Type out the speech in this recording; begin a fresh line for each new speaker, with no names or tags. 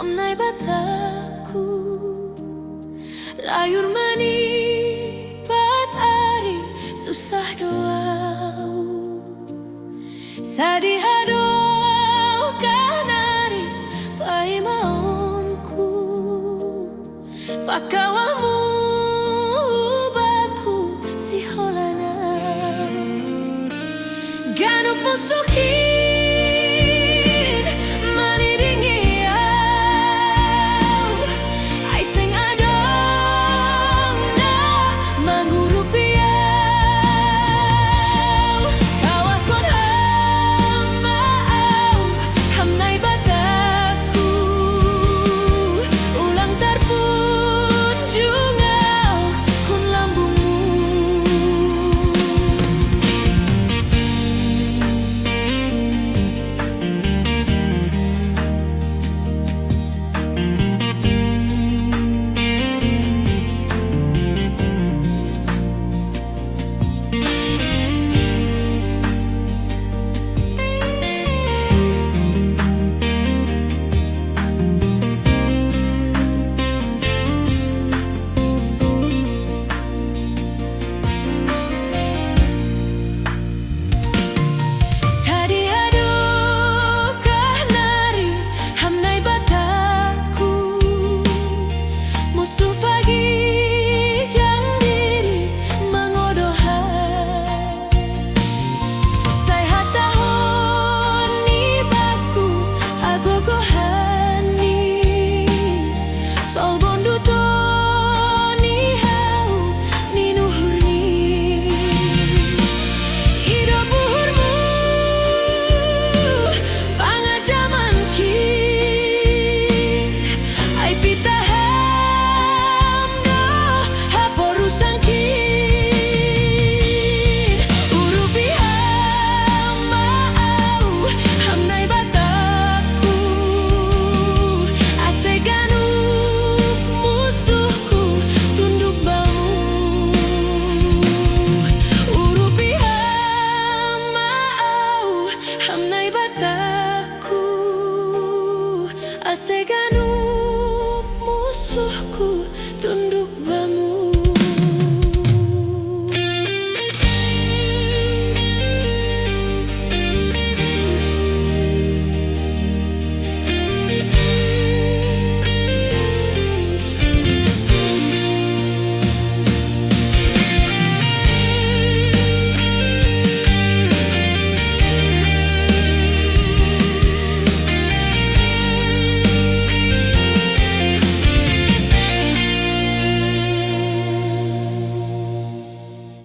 hamnai bataku layur mani pat ari susah doau sadihado kanari pai maonku pakawamu baku si holana ganop musuhin maniringi au ai sing adong na mangurupiau kawah kon hamau hamnai bataku ulang tarpun jungau hun lambungmu Aseganu musuhku tunduk